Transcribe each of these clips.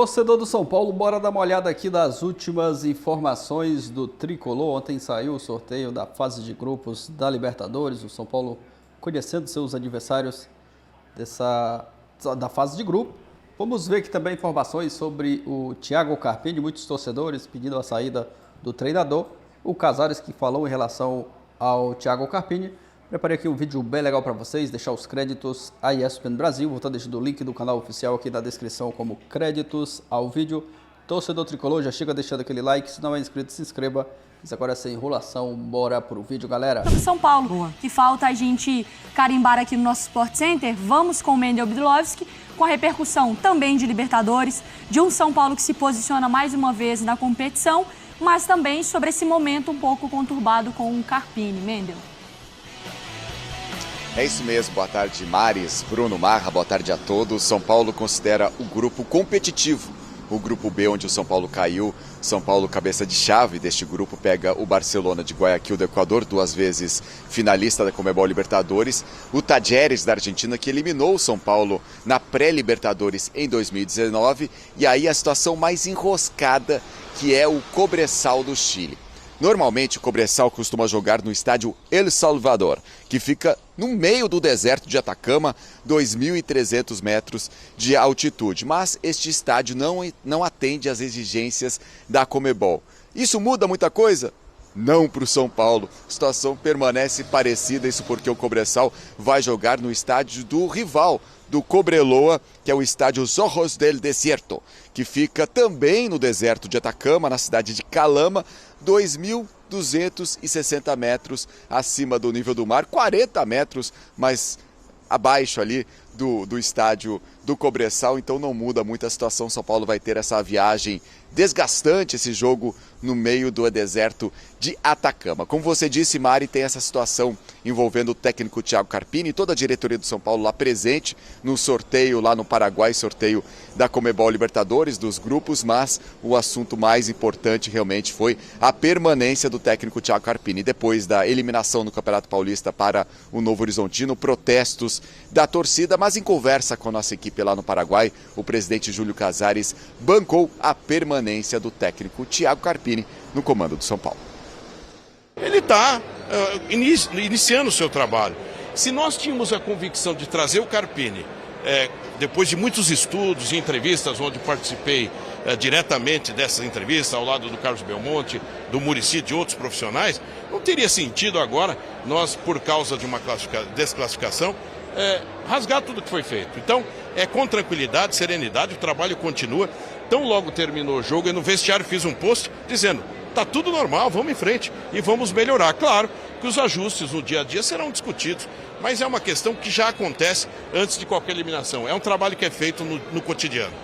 Torcedor do São Paulo, bora dar uma olhada aqui das últimas informações do Tricolor. Ontem saiu o sorteio da fase de grupos da Libertadores. O São Paulo conhecendo seus adversários da fase de grupo. Vamos ver aqui também informações sobre o Thiago Carpini, muitos torcedores pedindo a saída do treinador. O Casares que falou em relação ao Thiago Carpini. Preparei aqui um vídeo bem legal para vocês, deixar os créditos à ESPN Brasil. Vou estar deixando o link do canal oficial aqui na descrição como créditos ao vídeo. Torcedor Tricolor, já chega deixando aquele like. Se não é inscrito, se inscreva. Isso agora é sem enrolação, bora pro vídeo, galera. Sobre São Paulo, boa. Que falta a gente carimbar aqui no nosso Sport Center. Vamos com o Mendel Bidlovski, com a repercussão também de Libertadores, de um São Paulo que se posiciona mais uma vez na competição, mas também sobre esse momento um pouco conturbado com o Carpini. Mendel. É isso mesmo, boa tarde Maris, Bruno, Marra, boa tarde a todos. São Paulo considera o grupo competitivo, o grupo B onde o São Paulo caiu. São Paulo, cabeça de chave deste grupo, pega o Barcelona de Guayaquil do Equador, 2 vezes finalista da Conmebol Libertadores. O Talleres da Argentina, que eliminou o São Paulo na pré-Libertadores em 2019. E aí a situação mais enroscada, que é o Cobresal do Chile. Normalmente o Cobresal costuma jogar no estádio El Salvador, que fica no meio do deserto de Atacama, 2.300 metros de altitude. Mas este estádio não atende às exigências da Conmebol. Isso muda muita coisa? Não para o São Paulo. A situação permanece parecida, isso porque o Cobresal vai jogar no estádio do rival do Cobreloa, que é o estádio Zorros del Desierto, que fica também no deserto de Atacama, na cidade de Calama, 2.260 metros acima do nível do mar, 40 metros mais abaixo ali do estádio do Cobresal, então não muda muito a situação. São Paulo vai ter essa viagem desgastante, esse jogo no meio do deserto de Atacama. Como você disse, Mari, tem essa situação envolvendo o técnico Thiago Carpini e toda a diretoria do São Paulo lá presente no sorteio lá no Paraguai, sorteio da Conmebol Libertadores, dos grupos, mas o assunto mais importante realmente foi a permanência do técnico Thiago Carpini. Depois da eliminação no Campeonato Paulista para o Novo Horizontino, protestos da torcida, mas em conversa com a nossa equipe lá no Paraguai, o presidente Júlio Casares bancou a permanência do técnico Thiago Carpini no comando do São Paulo. Ele está iniciando o seu trabalho. Se nós tínhamos a convicção de trazer o Carpini, depois de muitos estudos e entrevistas onde participei diretamente dessas entrevistas, ao lado do Carlos Belmonte, do Muricy, de outros profissionais, não teria sentido agora nós, por causa de uma desclassificação, rasgar tudo que foi feito. Então, com tranquilidade, serenidade, o trabalho continua. Tão logo terminou o jogo, eu no vestiário fiz um post dizendo: tá tudo normal, vamos em frente e vamos melhorar. Claro que os ajustes no dia a dia serão discutidos, mas é uma questão que já acontece antes de qualquer eliminação. É um trabalho que é feito no cotidiano.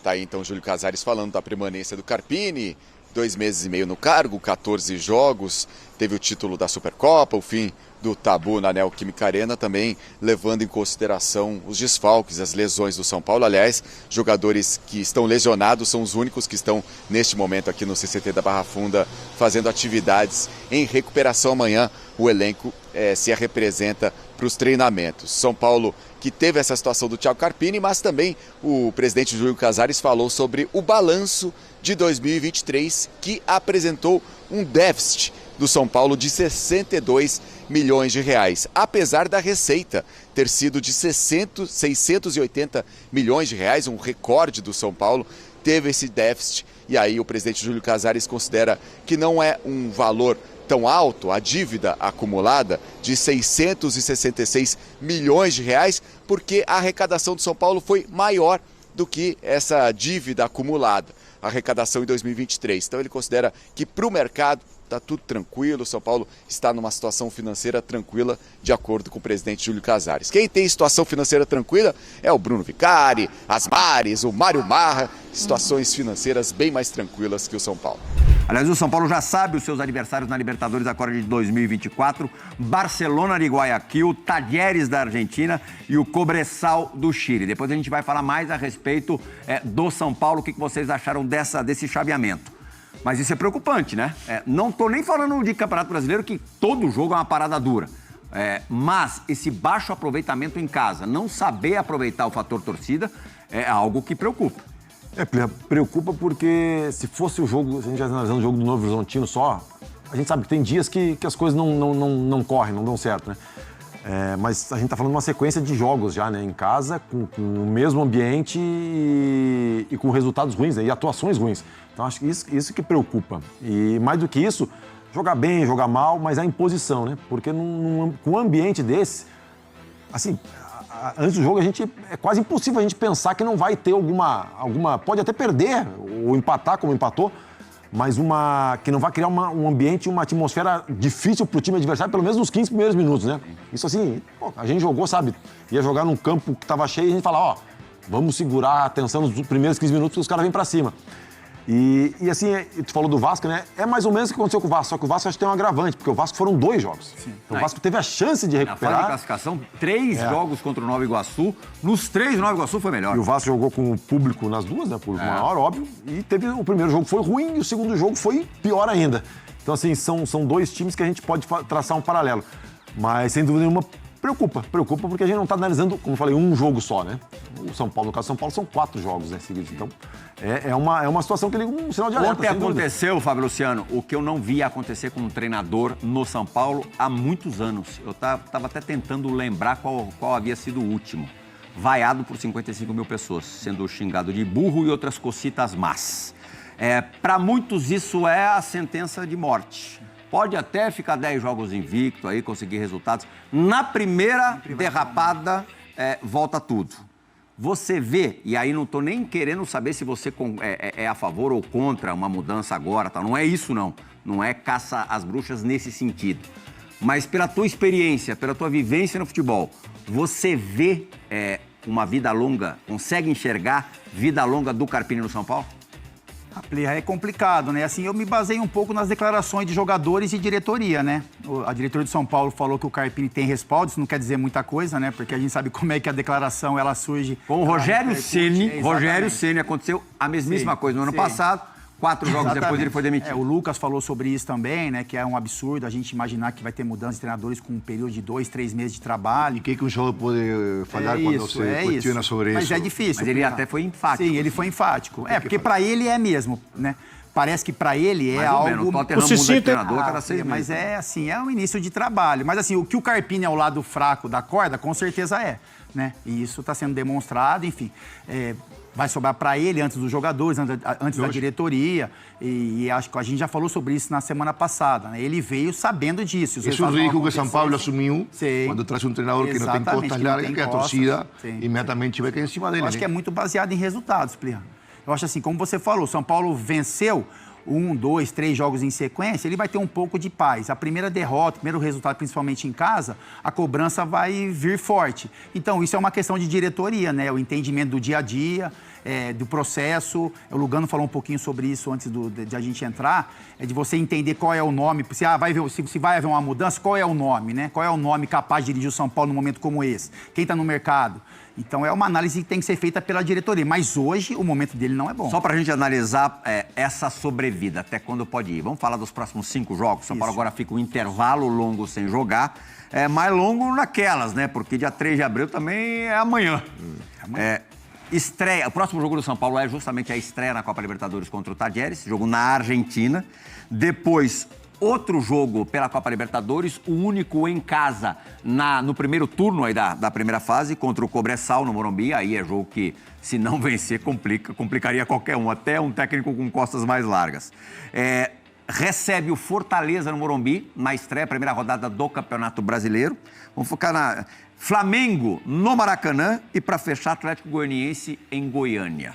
Tá aí então Júlio Casares falando da permanência do Carpini, 2 meses e meio no cargo, 14 jogos, teve o título da Supercopa, o fim do tabu na Neoquímica Arena, também levando em consideração os desfalques, as lesões do São Paulo. Aliás, jogadores que estão lesionados são os únicos que estão neste momento aqui no CCT da Barra Funda fazendo atividades em recuperação. Amanhã o elenco se representa para os treinamentos. São Paulo que teve essa situação do Thiago Carpini, mas também o presidente Júlio Casares falou sobre o balanço de 2023, que apresentou um déficit do São Paulo de 62 milhões de reais, apesar da receita ter sido de 680 milhões de reais, um recorde do São Paulo, teve esse déficit. E aí o presidente Júlio Casares considera que não é um valor tão alto, a dívida acumulada de 666 milhões de reais, porque a arrecadação do São Paulo foi maior do que essa dívida acumulada, a arrecadação em 2023. Então ele considera que para o mercado está tudo tranquilo, o São Paulo está numa situação financeira tranquila, de acordo com o presidente Júlio Casares. Quem tem situação financeira tranquila é o Bruno Vicari, as Mares, o Mário Marra, situações financeiras bem mais tranquilas que o São Paulo. Aliás, o São Paulo já sabe os seus adversários na Libertadores agora de 2024, Barcelona de Guayaquil, Talleres da Argentina e o Cobresal do Chile. Depois a gente vai falar mais a respeito do São Paulo, o que vocês acharam desse chaveamento. Mas isso é preocupante, né? Não estou nem falando de Campeonato Brasileiro, que todo jogo é uma parada dura. Mas esse baixo aproveitamento em casa, não saber aproveitar o fator torcida, é algo que preocupa. Preocupa porque se fosse o jogo, se a gente já analisando o jogo do Novo Horizontino só, a gente sabe que tem dias que as coisas não correm, não dão certo, né? Mas a gente tá falando de uma sequência de jogos já, né? Em casa, com o mesmo ambiente e com resultados ruins, né? E atuações ruins. Então acho que isso que preocupa. E mais do que isso, jogar bem, jogar mal, mas a imposição, né? Porque com um ambiente desse, assim, antes do jogo é quase impossível a gente pensar que não vai ter alguma pode até perder ou empatar como empatou, mas que não vai criar um ambiente, uma atmosfera difícil para o time adversário, pelo menos nos 15 primeiros minutos, né? Isso assim, a gente jogou, sabe? Ia jogar num campo que estava cheio e a gente fala, vamos segurar a atenção nos primeiros 15 minutos que os caras vêm para cima. E assim, tu falou do Vasco, né? É mais ou menos o que aconteceu com o Vasco, só que o Vasco acho que tem um agravante, porque o Vasco foram 2 jogos. Então, o Vasco teve a chance de recuperar. Na fase de classificação, 3 jogos contra o Nova Iguaçu. Nos 3, o Nova Iguaçu foi melhor. E o Vasco jogou com o público nas duas, né? Público maior, óbvio. E o primeiro jogo foi ruim e o segundo jogo foi pior ainda. Então, assim, são 2 times que a gente pode traçar um paralelo. Mas, sem dúvida nenhuma, preocupa porque a gente não está analisando, como eu falei, um jogo só, né? O São Paulo, no caso do São Paulo, são 4 jogos, né, seguidos. Então, é uma situação que liga um sinal de alerta. Ontem aconteceu, Fábio Luciano, o que eu não via acontecer com um treinador no São Paulo há muitos anos. Eu estava até tentando lembrar qual havia sido o último. Vaiado por 55 mil pessoas, sendo xingado de burro e outras cocitas más. Para muitos, isso é a sentença de morte. Pode até ficar 10 jogos invicto aí, conseguir resultados. Na primeira derrapada, volta tudo. Você vê, e aí não estou nem querendo saber se você é a favor ou contra uma mudança agora, tá? Não é isso, não. Não é caça às bruxas nesse sentido. Mas pela tua experiência, pela tua vivência no futebol, você vê uma vida longa, consegue enxergar vida longa do Carpini no São Paulo? É complicado, né? Assim, eu me baseio um pouco nas declarações de jogadores e diretoria, né? A diretoria de São Paulo falou que o Carpini tem respaldo, isso não quer dizer muita coisa, né? Porque a gente sabe como é que a declaração, ela surge... Com o Rogério Ceni aconteceu a mesmíssima coisa no ano passado. 4 jogos depois ele foi demitido. O Lucas falou sobre isso também, né? Que é um absurdo a gente imaginar que vai ter mudança de treinadores com um período de 2, 3 meses de trabalho. E o que um jogador pode falar quando se questiona sobre isso? Mas é difícil. Mas ele até foi enfático. Sim, ele foi enfático. Porque para ele é mesmo, né? Parece que para ele é algo... O Tottenham muda de treinador cada 6 meses. Mas é um início de trabalho. Mas assim, o que o Carpini é o lado fraco da corda, com certeza é, né? E isso está sendo demonstrado, enfim... vai sobrar para ele antes dos jogadores, antes da diretoria. E acho que a gente já falou sobre isso na semana passada, né? Ele veio sabendo disso. Isso é o risco que o São Paulo assumiu quando traz um treinador que não tem costas largas, que a torcida imediatamente vai cair em cima dele. Eu acho que é muito baseado em resultados, Pliham. Eu acho assim, como você falou, o São Paulo venceu 1, 2, 3 jogos em sequência, ele vai ter um pouco de paz. A primeira derrota, o primeiro resultado, principalmente em casa, a cobrança vai vir forte. Então, isso é uma questão de diretoria, né? O entendimento do dia a dia, do processo. O Lugano falou um pouquinho sobre isso antes de a gente entrar, de você entender qual é o nome. Se vai haver uma mudança, qual é o nome, né? Qual é o nome capaz de dirigir o São Paulo num momento como esse? Quem está no mercado? Então, é uma análise que tem que ser feita pela diretoria. Mas hoje, o momento dele não é bom. Só para a gente analisar essa sobrevida, até quando pode ir. Vamos falar dos próximos 5 jogos. São Paulo agora fica um intervalo longo sem jogar. Mais longo naquelas, né? Porque dia 3 de abril também é amanhã. Estreia. O próximo jogo do São Paulo é justamente a estreia na Copa Libertadores contra o Talleres. Jogo na Argentina. Depois... outro jogo pela Copa Libertadores, o único em casa no primeiro turno aí da primeira fase, contra o Cobressal no Morumbi. Aí é jogo que, se não vencer, complicaria qualquer um, até um técnico com costas mais largas. Recebe o Fortaleza no Morumbi, na estreia, primeira rodada do Campeonato Brasileiro. Vamos focar na Flamengo no Maracanã e, para fechar, Atlético Goianiense em Goiânia.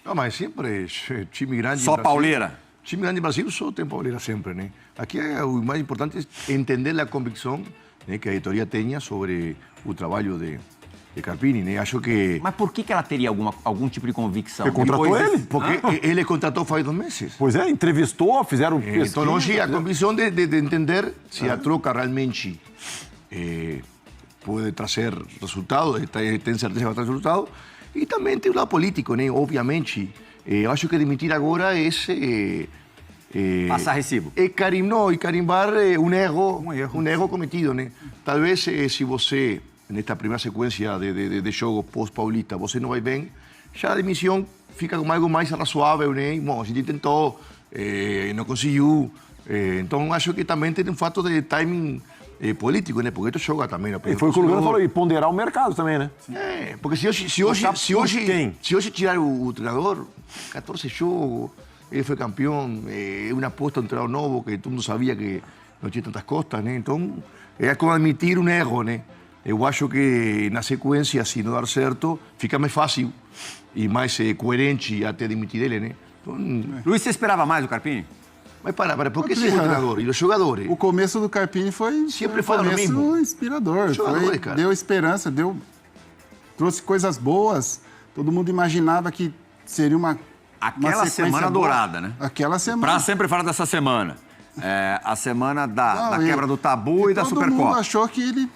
Não, mas sempre time grande. Só pauleira? Time grande Brasil só tem pauleira sempre, né? Aqui o mais importante é entender a convicção, né, que a editoria tenha sobre o trabalho de Carpini, né? Acho que... Mas por que ela teria algum tipo de convicção? Porque contratou ele. Porque ele contratou faz 2 meses. Pois entrevistou, fizeram pesquisa. Então, hoje a convicção de entender se a troca realmente pode trazer resultado, tem certeza que vai trazer resultado. E também tem o lado político, né? Obviamente. Eu acho que demitir agora é... passar recibo. Carimbar um erro cometido, né? Talvez se você, nesta primeira sequência de jogo pós-paulista, você não vai bem, já a demissão fica como algo mais razoável, né? Bom, a gente tentou, não conseguiu. Então, acho que também tem um fato de timing político, né? Porque isso joga também. E foi o que o Lugano falou, e ponderar o mercado também, né? Porque se hoje tirar o treinador, 14 jogos, ele foi campeão, uma aposta um treinador novo, que todo mundo sabia que não tinha tantas costas, né? Então, é como admitir um erro, né? Eu acho que na sequência, se não dar certo, fica mais fácil e mais coerente até demitir ele, né? Então, Luiz, você esperava mais do Carpini? mas por que esse treinador? E os jogadores? O começo do Carpini foi Sempre um fala o começo mesmo. inspirador. Jogadores, cara. Deu esperança, trouxe coisas boas. Todo mundo imaginava que seria uma Aquela sequência semana boa. dourada, né? Aquela semana. Pra sempre falar dessa semana. A semana da quebra do tabu e da Todo mundo Supercopa. achou que ele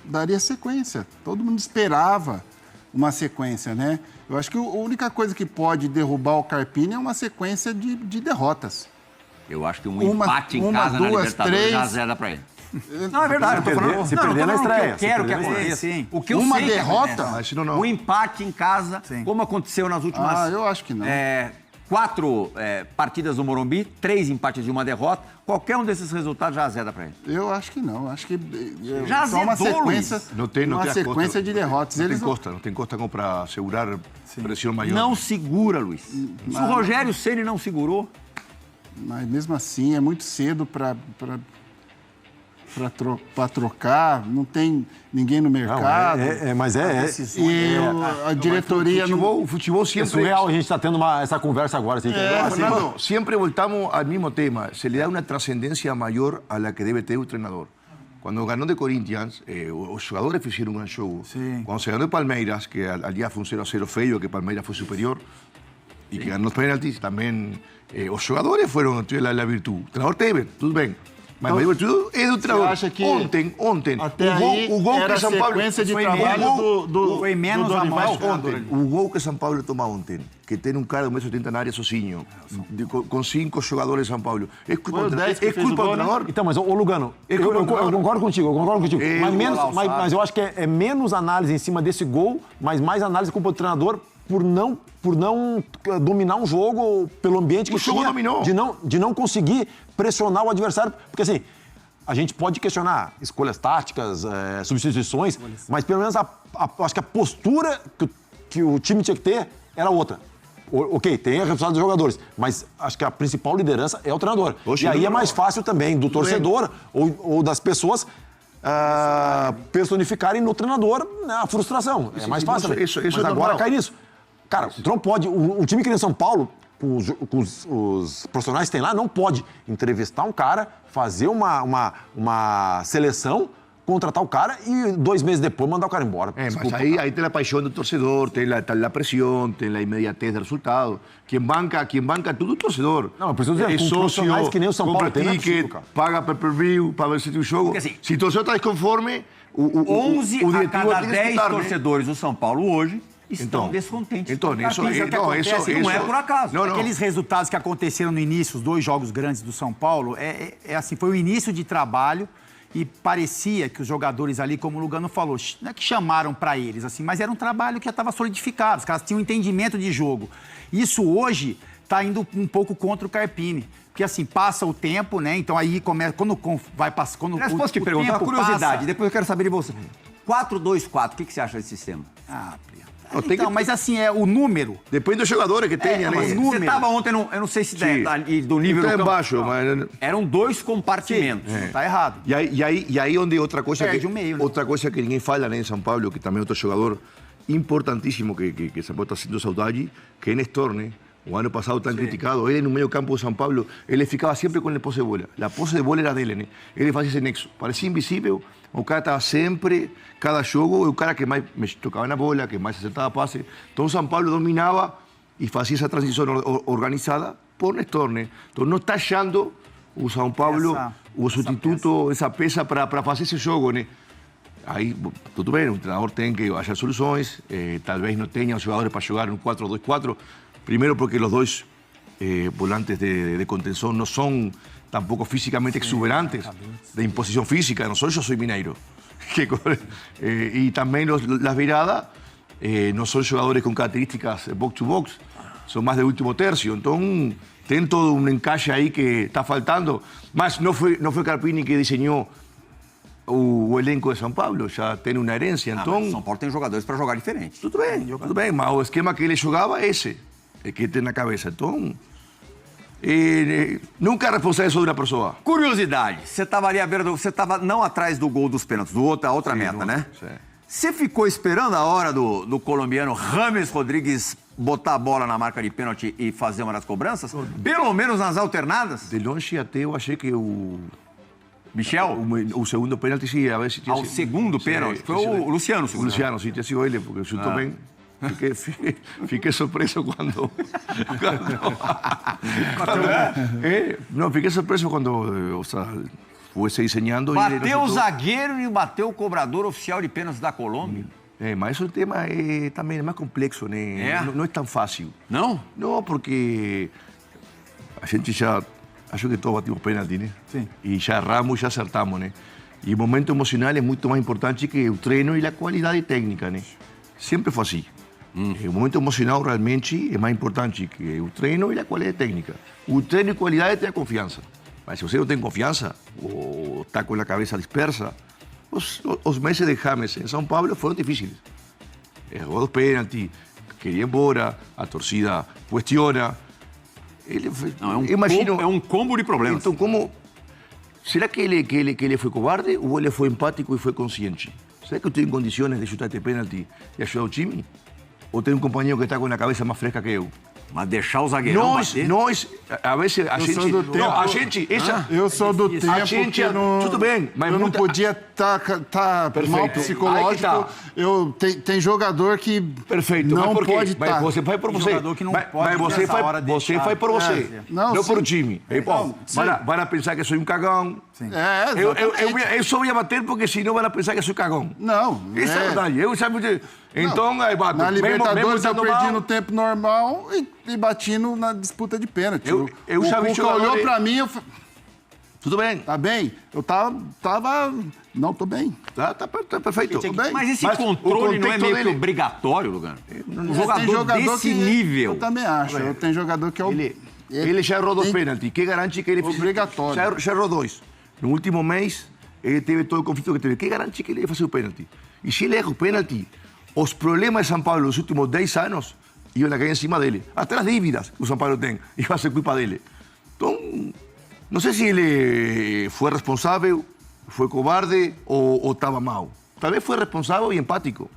daria sequência. Todo mundo esperava uma sequência, né? Eu acho que a única coisa que pode derrubar o Carpini é uma sequência de derrotas. Eu acho que um empate em casa na duas, Libertadores três. já zera pra ele. Não, é verdade. Se perder na estreia. Eu quero que aconteça. Sim. O que eu Uma sei que derrota? acontece. Mas não. O empate em casa, como aconteceu nas últimas... Eu acho que não. 4 partidas no Morumbi, 3 empates e 1 derrota. Qualquer um desses resultados já azeda pra ele. Eu acho que não. Acho que Já só uma azedou, sequência, Não tem uma a sequência costa. de derrotas. Não Eles tem costa como para segurar pressão maior. Não segura, Luiz. Se o Rogério Ceni não segurou... Mas mesmo assim, é muito cedo para trocar, não tem ninguém no mercado. A diretoria O futebol É sempre... surreal a gente está tendo essa conversa agora. Assim, Fernando, siempre voltamos al mismo tema. Se le da una trascendencia mayor a la que debe tener un entrenador. Cuando ganó de Corinthians, los jugadores hicieron un gran show. Sí. Cuando se ganó de Palmeiras, que al día fue un 0-0 feo, que Palmeiras fue superior, y que ganó los penaltis, también los jugadores fueron la virtud. O treinador teve, tudo bem. Mas a virtude é do treinador. acha que Ontem, até aí o gol era que São Paulo... sequência de foi trabalho foi menos do a Dorival mais ontem. O gol que São Paulo toma ontem, que tem um cara de 1,70 m na área sozinho, com 5 jogadores de São Paulo, é culpa Foi o do 10 que fez o do gol, né? treinador? Então, mas, ô Lugano, eu concordo contigo, mas eu acho que é menos análise em cima desse gol, mas mais análise culpa do treinador por não dominar um jogo pelo ambiente que O jogo tinha, dominou. de não conseguir pressionar o adversário, porque assim, a gente pode questionar escolhas táticas, substituições, mas pelo menos acho que a postura que o time tinha que ter era outra. Ok, tem a responsabilidade dos jogadores, mas acho que a principal liderança é o treinador. Oxe, e aí é não. mais fácil também do torcedor ou das pessoas personificarem no treinador, né, a frustração. É mais fácil. Isso Mas é agora normal. cai nisso. Cara, não pode. O time que nem São Paulo, com os profissionais que tem lá, não pode entrevistar um cara, fazer uma seleção, contratar o cara e 2 meses depois mandar o cara embora. Mas Desculpa, aí cara. tem a paixão do torcedor, tem a pressão, tem a imediatez do resultado. Quem banca tudo é o torcedor. Não, eu preciso dizer, com profissionais que nem o São Paulo compra tem, não é ticket, possível, cara. paga pay-per-view para ver se tem o jogo. Porque, assim, se o torcedor está desconforme, o 11 a diretivo cada tem que 10 escutar, né? torcedores do São Paulo hoje estão descontentes. Então, com o Carpini. isso- É o que não, acontece, isso- não é por acaso. Não, não. Aqueles resultados que aconteceram no início, os 2 jogos grandes do São Paulo, assim, foi o início de trabalho e parecia que os jogadores ali, como o Lugano falou, não é que chamaram para eles, assim, mas era um trabalho que já estava solidificado, os caras tinham um entendimento de jogo. Isso hoje está indo um pouco contra o Carpini. Porque assim, passa o tempo, né? Então aí começa. Quando vai passar. Aliás, posso te perguntar uma curiosidade, depois eu quero saber de você. 4-2-4, o que você acha desse sistema? Priya. Não, tem Então, que- mas assim, é o número. Depende dos jogadores que tenha, Mas né? você estava ontem, eu não sei se do nível Está do campo. embaixo, mas... Eram 2 compartimentos. Tá errado. E aí onde outra coisa Perde que o meio, né? outra coisa que ninguém fala, né, em São Paulo, que também é outro jogador importantíssimo que São Paulo está sendo saudade, que é Nestor, né? O ano passado tan criticado, ele no meio campo de São Paulo, ele ficava sempre com a posse de bola. A posse de bola era dele, né? Ele fazia esse nexo. Parecia invisível, o cara estava sempre, cada jogo, o cara que mais tocava na bola, que mais acertava passe. Então São Paulo dominava e fazia essa transição organizada por Nestor, né? Então não está achando o São Paulo, o substituto, essa peça para fazer esse jogo, né? Aí, tudo bem, o treinador tem que achar soluções, talvez não tenha os jogadores para jogar no 4-2-4, primeiro porque os 2 volantes de contenção não são tampouco fisicamente exuberantes, de imposição física, não sou eu, sou mineiro. E também as viradas, não são jogadores com características box-to-box, são mais de último terço. Então, tem todo um encaixe aí que está faltando. Mas não foi Carpini que desenhou o elenco de São Paulo, já tem uma herência. Então, Mas São Paulo tem jogadores para jogar diferente. tudo bem, mas o esquema que ele jogava é esse, é que tem na cabeça. Então, nunca é responsabilidade sobre a pessoa. Curiosidade, você estava ali à beira você estava não atrás do gol dos pênaltis, a outra meta, né? Sim. Você ficou esperando a hora do colombiano James Rodrigues botar a bola na marca de pênalti e fazer uma das cobranças? Pelo menos nas alternadas? De longe até eu achei que Michel? o segundo pênalti, sim, a ver se tinha Ao segundo pênalti? Foi o Luciano, O Luciano, sim, tinha sido ele, porque chutou bem. Fiquei surpreso quando... Não, fiquei surpreso quando foi se desenhando. Bateu o zagueiro e bateu o cobrador oficial de pênaltis da Colômbia. Mas o tema também é mais complexo, né? Não é tão fácil. Não? Não, porque a gente já... Acho que todos batimos pênalti, né? Sim. E já erramos, já acertamos, né? E o momento emocional é muito mais importante que o treino e a qualidade técnica, né? Sempre foi assim. O momento emocional realmente é mais importante que o treino e a qualidade técnica. O treino e qualidade tem a confiança. Mas se você não tem confiança ou está com a cabeça dispersa, os meses de James em São Paulo foram difíceis. Errou dos pênaltis, queria ir embora, a torcida questiona. É um combo de problemas. Então, será que ele foi cobarde ou ele foi empático e foi consciente? Será que eu tenho condições de chutar este pênalti e ajudar o time? Ou tem um companheiro que está com a cabeça mais fresca que eu? Mas deixar o zagueirão bater? A vezes a gente... sou do tempo. Não, a gente... Eu sou do tempo A gente... que não, Tudo bem, mas eu não podia estar mal psicológico. Aí que tá. Tem jogador que Perfeito, não mas por quê? pode Mas estar. você vai por você. Jogador que não mas pode você nessa hora você deixar. vai por você, Não, não sim. por o time. Bom, vai pensar que sou um cagão. Eu só ia bater porque senão vai pensar que sou cagão. Não. Isso é verdade. Eu sabe... Então, aí bato. Na Libertadores eu estando perdi mal, no tempo normal e bati na disputa de pênalti. Eu já vi o Cuca jogador olhou aí. pra mim, Tudo bem. tá bem? Eu tava... Não, tô bem. Tá perfeito. Tudo bem. Mas esse Mas controle o não é contexto meio que dele- obrigatório, Lugano? Um Tem jogador desse que, nível. Eu também acho. Tem jogador que é o... Ele já errou 2 tem- pênaltis. Que garante que ele... Obrigatório. Já errou 2. No último mês, ele teve todo o conflito que teve. Que garante que ele ia fazer o pênalti? E se ele erra o pênalti, os problemas de São Paulo nos últimos 10 anos iam a cair em cima dele. Até as dívidas que o São Paulo tem iam a ser culpa dele. Então, não sei se ele foi responsável, foi cobarde ou estava mal. Talvez foi responsável e empático.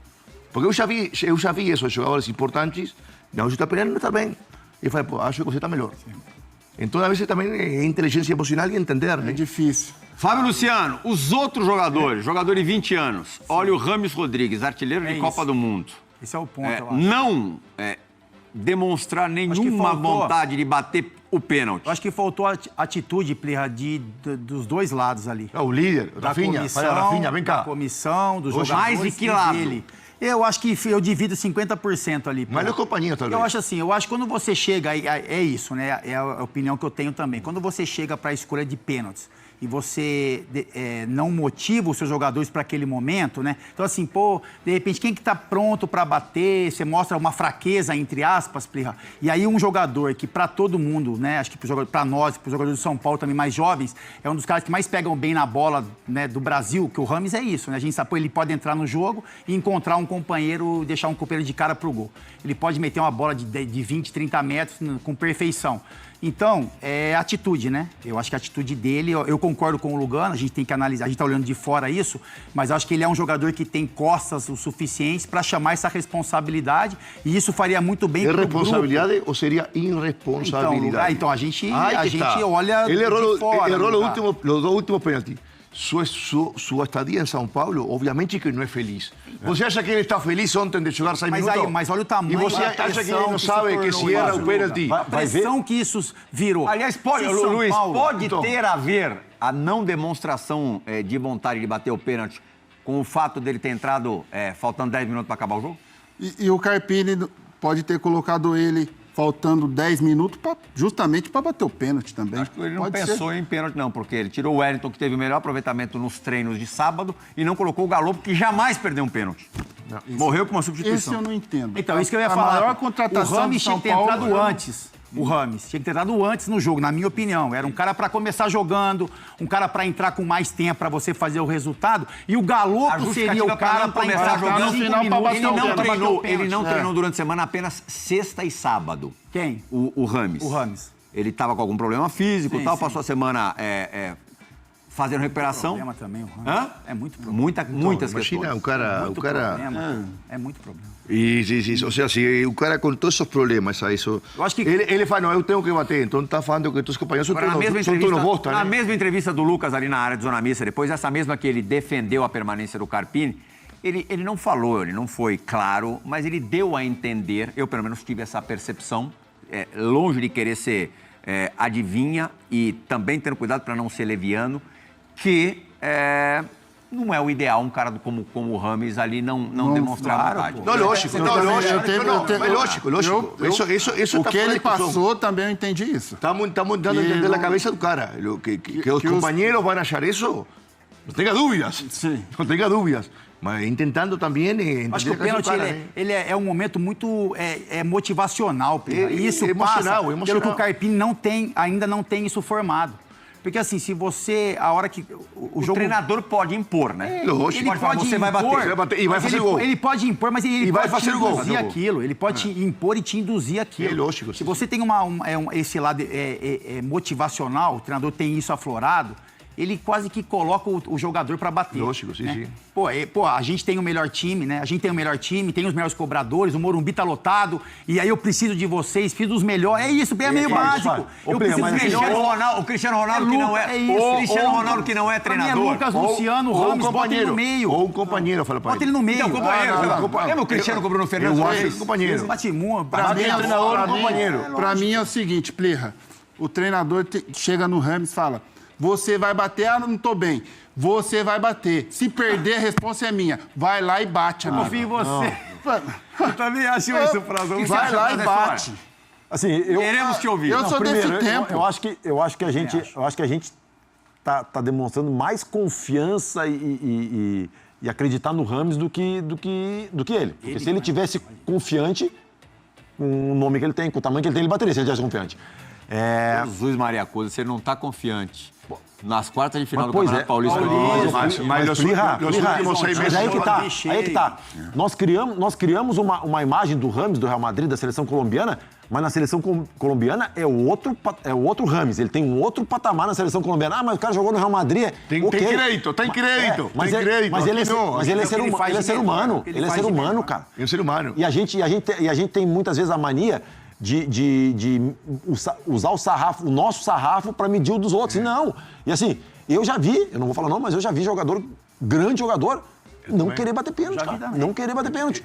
Porque eu já vi esses jogadores importantes, não está peleando, não está bem. E eu falei, pô, acho que você está melhor. Então, às vezes, também é inteligência emocional e entender, né? É difícil. Fábio Luciano, os outros jogadores, jogador de 20 anos, olha o James Rodrigues, artilheiro de Copa do Mundo. Esse é o ponto, eu acho. Não demonstrar nenhuma faltou. vontade de bater o pênalti. Eu acho que faltou a atitude, Plirra, dos dois lados ali. O líder, Da Rafinha. comissão, Fala, Rafinha, vem da cá. comissão, dos Mais jogadores de que e lado? dele. Eu acho que eu divido 50% ali. Mas não é companhia, talvez. Eu acho assim, eu acho que quando você chega, é isso, né? É a opinião que eu tenho também. Quando você chega para a escolha de pênaltis e você não motiva os seus jogadores para aquele momento, né? Então, assim, pô, de repente, quem que tá pronto para bater? Você mostra uma fraqueza, entre aspas, Plirra. E aí um jogador que para todo mundo, né? Acho que para nós, para os jogadores do São Paulo também mais jovens, é um dos caras que mais pegam bem na bola, né, do Brasil, que o James é isso, né? A gente sabe, pô, ele pode entrar no jogo e encontrar um companheiro, deixar um companheiro de cara pro gol. Ele pode meter uma bola de 20, 30 metros com perfeição. Então, é atitude, né? Eu acho que a atitude dele, eu concordo com o Lugano, a gente tem que analisar, a gente tá olhando de fora isso, mas eu acho que ele é um jogador que tem costas o suficiente para chamar essa responsabilidade e isso faria muito bem É pro grupo. responsabilidade ou seria irresponsabilidade? Então a gente está. olha Ele errou, de fora. errou Lugar. os 2 últimos pênaltis. Sua estadia em São Paulo, obviamente que não é feliz. Você acha que ele está feliz ontem de jogar 6 minutos? Mas olha o tamanho E você da acha que ele pressão não se sabe que tornou se erra isso, o pênalti? A pressão que isso virou. Aliás, pode, Se São Luiz, Paulo- pode Então. ter a ver a não demonstração de vontade de bater o pênalti com o fato dele ter entrado faltando 10 minutos para acabar o jogo? E o Carpini pode ter colocado ele faltando 10 minutos justamente para bater o pênalti também. Acho que ele não Pode pensou ser. em pênalti, não, porque ele tirou o Wellington, que teve o melhor aproveitamento nos treinos de sábado, e não colocou o Galo, que jamais perdeu um pênalti. Morreu com uma substituição. Esse eu não entendo. Então, isso que eu ia A falar. maior contratação o Rames do São tinha que ter Paulo, entrado antes. O Rames tinha que ter entrado antes no jogo, na minha opinião. Era um cara para começar jogando, um cara para entrar com mais tempo para você fazer o resultado. E o Galopo seria o cara para começar entrar jogando no final Ele não treinou durante a semana apenas sexta e sábado. Quem? O Rames. O Rames. Ele estava com algum problema físico e tal, sim. passou a semana fazendo recuperação. Problema também, o Rames. Hã? É muito problema. Muitas Imagina, questões. o cara... Muito problema. É muito problema. Ou seja, se o cara com todos esses problemas, isso... Eu acho que- Ele fala, não, eu tenho que bater, então tá falando que teus companheiros são Agora, todos bosta, na né? mesma entrevista do Lucas ali na área de zona mista, depois essa mesma que ele defendeu a permanência do Carpini, ele não falou, ele não foi claro, mas ele deu a entender, eu pelo menos tive essa percepção, longe de querer ser adivinha e também tendo cuidado para não ser leviano, que não é o ideal um cara como o Rames ali não demonstrar vontade. Não, lógico. O que ele passou, também eu entendi isso. Estamos dando a entender a cabeça do cara. Que os companheiros vão achar isso, não tenha dúvidas. Sim. Não tenha dúvidas. Mas tentando também entender Acho que o pênalti ele é um momento muito motivacional. E isso emocional, passa pelo que o Carpini ainda não tem isso formado. Porque assim, se você, a hora que o jogo... treinador pode impor, né? Lógico. Ele pode você vai bater e vai fazer gol. Ele pode impor, mas ele vai pode fazer te gol. induzir aquilo. Ele pode te impor e te induzir aquilo. É lógico. Se você tem esse lado motivacional, o treinador tem isso aflorado, ele quase que coloca o jogador para bater. Lógico, sim, né? sim. Pô, a gente tem o melhor time, né? A gente tem o melhor time, tem os melhores cobradores, o Morumbi tá lotado, e aí eu preciso de vocês, fiz dos melhores. É isso, é meio básico. Eu preciso dos melhores. O Cristiano Ronaldo que não é... isso. O Cristiano Ronaldo que não é treinador. Lucas, Luciano, Ramos, bota ele no meio. Ou um companheiro, fala para Bota ele no meio. Então, companheiro. Lembra o Cristiano com o Bruno Fernandes? Eu acho que companheiro. Batimum, Pra mim, treinador, companheiro. Pra mim é o seguinte, Plirra. O treinador chega no Rames e fala: você vai bater, não tô bem. Você vai bater. Se perder, a resposta é minha. Vai lá e bate, amigo. Confio em você. Eu também acho isso, Frazão. Vai lá e bate. Assim, Queremos te ouvir. Eu sou desse tempo. Eu acho que a gente tá demonstrando mais confiança e acreditar no Rames do que ele. Porque se ele tivesse confiante com o nome que ele tem, com o tamanho que ele tem, ele bateria se ele tivesse confiante. Jesus Maria Coisa, você não tá confiante. Nas quartas de final do Pois Campeonato Paulista. Mas os últimos 6 meses... Aí que tá. Nós criamos uma imagem do Rames, do Real Madrid, da seleção colombiana, mas na seleção colombiana é o outro Rames. Ele tem um outro patamar na seleção colombiana. Ah, mas o cara jogou no Real Madrid. Tem crédito. Mas ele é ser humano. Ele é ser humano, cara. É um ser humano. E a gente tem muitas vezes a mania de usar o nosso sarrafo para medir o dos outros. Não. E assim, eu já vi, eu não vou falar não, mas eu já vi grande jogador, não querer bater pênalti, cara. Não querer bater pênalti.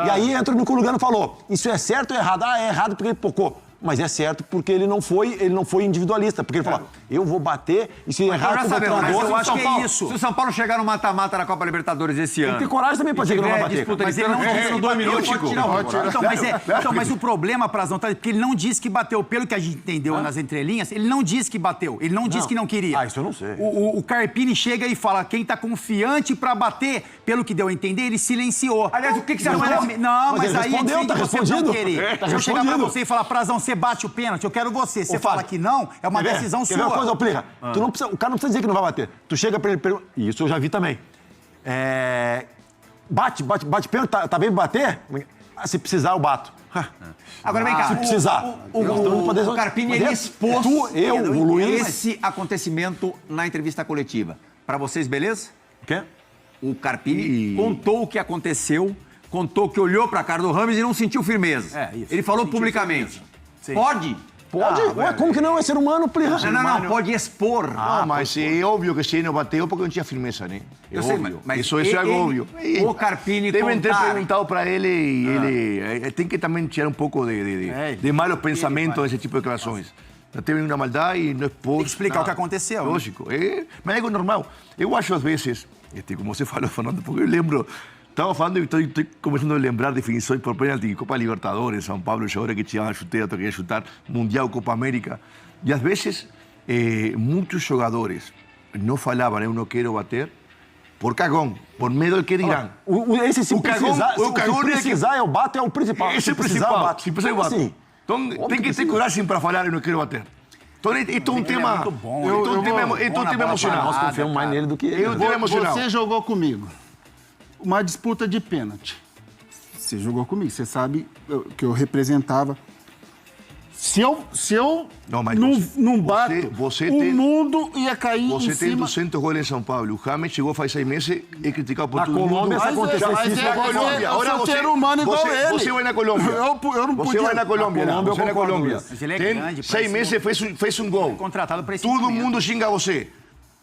E aí entra no que o Lugano falou. Isso é certo ou errado? Ah, é errado porque ele pocou. Mas é certo porque ele não foi individualista. Porque ele falou, eu vou bater e se errar com o treinador... eu acho que é isso. Se o São Paulo chegar no mata-mata da Copa Libertadores esse ano... Tem coragem também pra dizer que não vai bater. Disputa Mas de ele não pênalti, disse no 2 minutos, pode tirar o mas o problema, Prazão, tá? Porque ele não disse que bateu. Pelo que a gente entendeu nas entrelinhas, ele não disse que bateu. Ele não disse que não queria. Ah, isso eu não sei. O Carpini chega e fala, quem tá confiante pra bater, pelo que deu a entender, ele silenciou. Aliás, o que você não, achou? Não, Mas mas ele aí respondeu, é tá você não respondido. querer. Tá Se eu chegar pra respondido. você e falar, Prazão, você bate o pênalti, eu quero você. Você fala que não, é uma decisão Quer sua. ver uma coisa, Plirra? O cara não precisa dizer que não vai bater. Tu chega pra ele... Isso eu já vi também. Bate pênalti, tá bem pra bater? Se precisar, eu bato. Agora vem cá. Se precisar. O Carpini, ele expôs o Luiz... esse acontecimento na entrevista coletiva. Pra vocês, beleza? O quê? O Carpini contou o que aconteceu, contou que olhou pra cara do Rames e não sentiu firmeza. Isso. Ele falou publicamente. Pode? Pode? Ué, como que não? É ser humano, Plirra. Não, pode expor. Mas é óbvio que se não bateu porque não tinha firmeza, né? É Eu sei, óbvio. mas Isso é algo óbvio. O Carpini Devem ter contar... perguntado para ele e ele tem que também tirar um pouco de malos pensamentos nesse tipo de declarações. Não teve uma maldade e não expôs. Tem que explicar o que aconteceu. Né? Lógico. Mas é algo normal. Eu acho às vezes, como você falou, Fernando, porque eu lembro... Estava falando e estou começando a lembrar definições por pênalti em Copa Libertadores, São Paulo, jogadores que tinham a chuteira, outro que ia chutar, Mundial, Copa América. E às vezes, muitos jogadores não falavam, eu não quero bater, por cagón, por medo do que dirán. Esse se O cagão- precisar, o se cagão precisar, eu bato, é o principal. Esse é o precisar, principal, eu bato. se precisar eu bato. Sim. Então tem que ter precisa. coragem para falar e não quero bater. Então, isto é um tema, muito bom, isto é um eu tema, vou- isto é um bom tema na bola emocional. Nós parada. confiamos mais nele do que ele. Eu tenho emocional. Você jogou comigo uma disputa de pênalti. Você jogou comigo, você sabe que eu representava. Se eu Não, mas não bato, você o tem- mundo ia cair Você em tem cima. 200 goles em São Paulo. O James chegou faz 6 meses e criticado por Na todo Colômbia, mundo. se acontecesse Mas isso, é- na mas Colômbia. é- Agora eu sou ser humano igual ele. Você vai na Colômbia. Eu não Você podia. vai na Colômbia, Na Colômbia, você eu na concordo, Colômbia. Luiz. Mas ele é Tem grande, 6 meses, fez um gol. Contratado para esse Todo momento. mundo xinga você.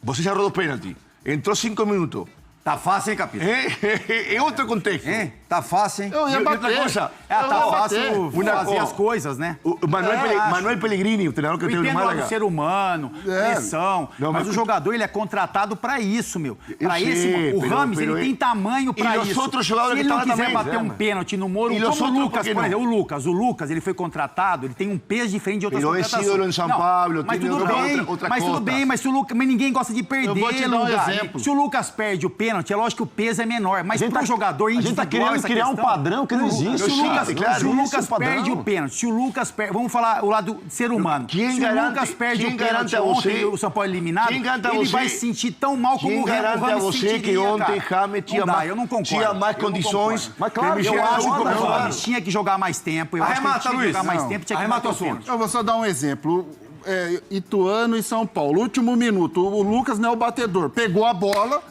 Você já rodou pênalti. Entrou 5 minutos. Tá fácil, hein, Capita? É outro contexto. Hein? Tá fácil, hein? Eu ia E outra bater. coisa, Tá Eu ia bater. fácil fazer as coisas, né? O Manuel Pellegrini, o treinador que Eu teve no entendo Málaga. do ser humano, pressão, Não, mas mas- o jogador ele é contratado para isso, meu. Para sei, esse, o pero- Rames pero ele tem tamanho para e os isso. outros jogadores Se que ele não estavam quiser também, bater um né? pênalti no Moro, E os como o outros, Lucas, por que por não? exemplo, o Lucas, ele foi contratado, ele tem um peso diferente de outras Pero é contratações. ídolo em São Paulo, mas tem tudo outra- bem, outra mas tudo costa. bem, mas se o Lucas, mas ninguém gosta de perder, Eu vou te dar um Lugar. exemplo. Se o Lucas perde o pênalti, é lógico que o peso é menor, mas para o jogador a gente individual, tá querendo essa criar um questão- padrão que não existe. Se o Lucas, claro, se o isso, Lucas padrão. perde o pênalti, se o Lucas perde, vamos falar o lado ser humano. Quem se garante- o Lucas perde quem o pênalti garante a ontem você- e o São Paulo eliminado, quem garante a ele você- vai se sentir tão mal como Quem o garante a Rames você sentiria, que ontem cara. James tinha Não dá, mais, eu não concordo. tinha mais Eu não condições? concordo. Mas claro, que Eu Michel acho que Araújo o como Rames tinha que jogar mais tempo. Eu acho que ele Arremata, tinha que Luiz. jogar mais Não. tempo, tinha que Arremata bater o o assunto. pênalti. Eu vou só dar um exemplo. Ituano e São Paulo, último minuto. O Lucas não é o batedor. Pegou a bola,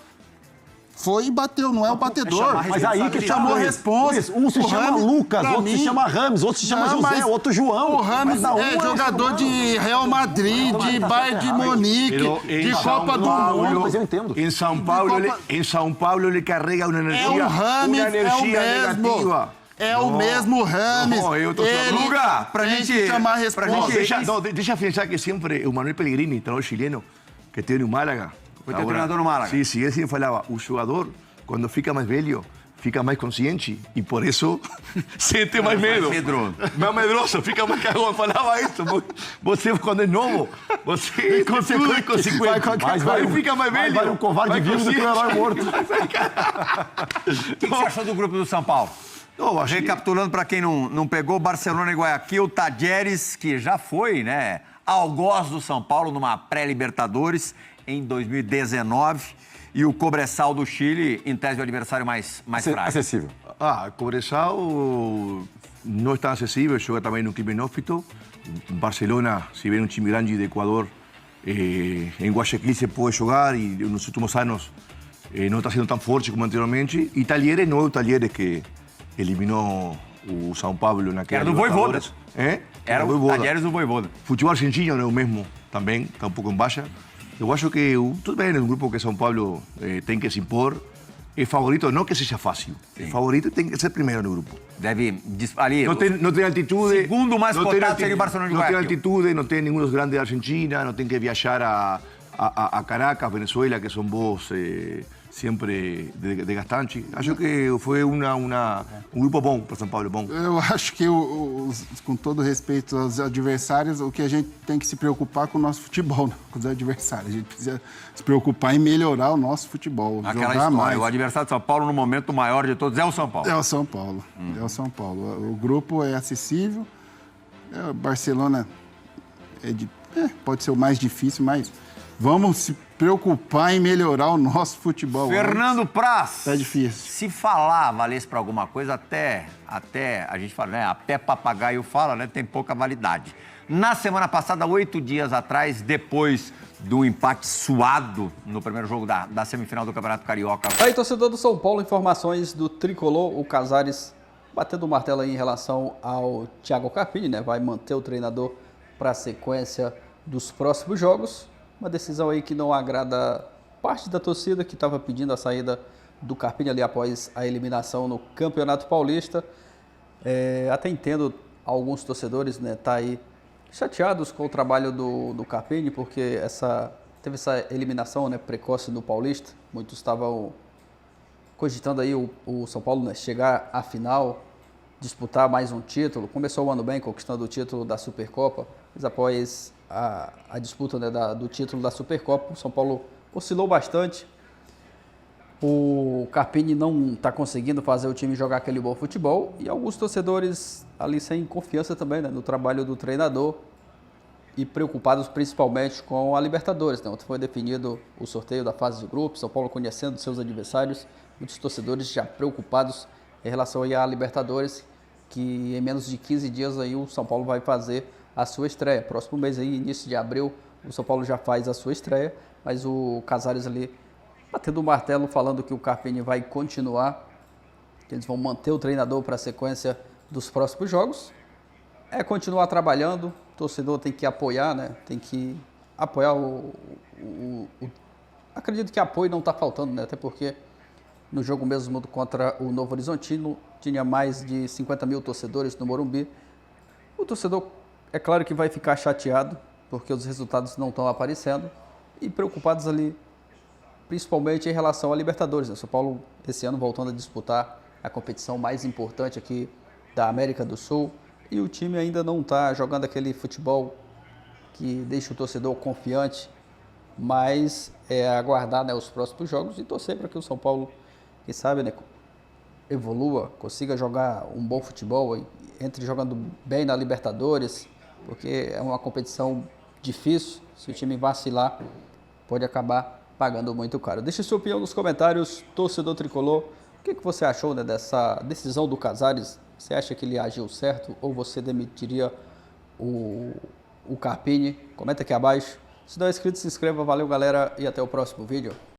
foi e bateu, não é o batedor. Mas aí que chamou a Luiz. responsa. Luiz, um se O chama Rames, Lucas, pra outro mim- se chama Rames, outro se chama Não, José, mas outro João. O Rames Mas é jogador de Real Madrid, de Bayern de Munique, Pero de em Copa São do Paulo, Mundo. Mas eu entendo. Em São Paulo, Copa- em São Paulo ele carrega uma energia, É o Rames, uma é o energia mesmo. negativa. É o mesmo Rames. Não, eu tô Ele Luga, pra tem gente- que chamar a pra resposta. gente- Deixa eu pensar que sempre o Manuel Pellegrini, treinador chileno, que teve no Málaga. Foi teu treinador no Málaga. Sim, sim, ele sempre falava, o jogador, quando fica mais velho, fica mais consciente e por isso sente mais medo. medroso. Mais medroso, fica mais cagão. Falava isso. Você, quando é novo, você é consequente. Mas Aí fica mais velho. Vale um covarde vivo do que um herói morto. O que você achou do grupo do São Paulo? Não, acho que- Recapitulando para quem não pegou, Barcelona e Guayaquil, Tadieres, que já foi, né, algoz do São Paulo numa pré-Libertadores em 2019, e o Cobressal do Chile, em tese, o adversário mais frágil. Acessível. Cobresal não está acessível, joga também no time inóspito. Barcelona, se bem um time grande de Equador, em Guayaquil se pode jogar e nos últimos anos não está sendo tão forte como anteriormente. E Talleres não é o Talleres que eliminou o São Paulo naquela Era do Voivoda. Era o Voivoda. Tadieres do Voivoda. Futebol argentino não é o mesmo também, está um pouco em baixa. Eu acho que tudo bem, é um grupo que São Paulo tem que se impor. É favorito, não que seja fácil. É favorito tem que ser primeiro no grupo. Deve ali. Não tem altitude. Segundo mais não cotado tem seria o Barcelona de Não tem Guayaquil. altitude, não tem nenhum dos grandes da Argentina, não tem que viajar a Caracas, Venezuela, que são voos sempre desgastantes. Acho que foi um grupo bom para São Paulo, bom. Eu acho que, com todo respeito aos adversários, o que a gente tem que se preocupar com o nosso futebol, não com os adversários. A gente precisa se preocupar em melhorar o nosso futebol, Aquela jogar história, mais. o adversário de São Paulo, no momento maior de todos, é o São Paulo. É o São Paulo. É o São Paulo. O grupo é acessível. O Barcelona pode ser o mais difícil, mas vamos se preocupar em melhorar o nosso futebol. Fernando Praz. Tá difícil. Se falar valesse para alguma coisa, até a gente fala, né? Até papagaio fala, né? Tem pouca validade. Na semana passada, 8 dias atrás, depois do empate suado no primeiro jogo da semifinal do Campeonato Carioca. Aí, torcedor do São Paulo, informações do Tricolor, o Casares batendo o martelo aí em relação ao Thiago Carpini, né? Vai manter o treinador para a sequência dos próximos jogos. Uma decisão aí que não agrada parte da torcida que estava pedindo a saída do Carpini ali após a eliminação no Campeonato Paulista. Até entendo alguns torcedores, né, tá aí chateados com o trabalho do Carpini, porque teve essa eliminação, né, precoce no Paulista. Muitos estavam cogitando aí o São Paulo, né, chegar à final, disputar mais um título. Começou o ano bem, conquistando o título da Supercopa, mas após a disputa, né, do título da Supercopa, o São Paulo oscilou bastante. O Carpini não está conseguindo fazer o time jogar aquele bom futebol e alguns torcedores ali sem confiança também, né, no trabalho do treinador e preocupados principalmente com a Libertadores. Né? Ontem foi definido o sorteio da fase de grupos, São Paulo conhecendo seus adversários, muitos torcedores já preocupados em relação aí à Libertadores, que em menos de 15 dias aí o São Paulo vai fazer a sua estreia. Próximo mês aí, início de abril, o São Paulo já faz a sua estreia, mas o Casares ali batendo o martelo, falando que o Carpini vai continuar, que eles vão manter o treinador para a sequência dos próximos jogos. É continuar trabalhando, o torcedor tem que apoiar, né? Tem que apoiar Acredito que apoio não está faltando, né? Até porque no jogo mesmo contra o Novo Horizontino tinha mais de 50 mil torcedores no Morumbi. O torcedor, é claro que vai ficar chateado, porque os resultados não estão aparecendo, e preocupados ali principalmente em relação à Libertadores. Né? São Paulo, esse ano, voltando a disputar a competição mais importante aqui da América do Sul, e o time ainda não está jogando aquele futebol que deixa o torcedor confiante, mas é aguardar, né, os próximos jogos e torcer para que o São Paulo, quem sabe, né, evolua, consiga jogar um bom futebol, entre jogando bem na Libertadores, porque é uma competição difícil. Se o time vacilar, pode acabar pagando muito caro. Deixe sua opinião nos comentários, torcedor tricolor. O que você achou, né, dessa decisão do Casares? Você acha que ele agiu certo ou você demitiria o Carpini? Comenta aqui abaixo. Se não é inscrito, se inscreva. Valeu, galera, e até o próximo vídeo.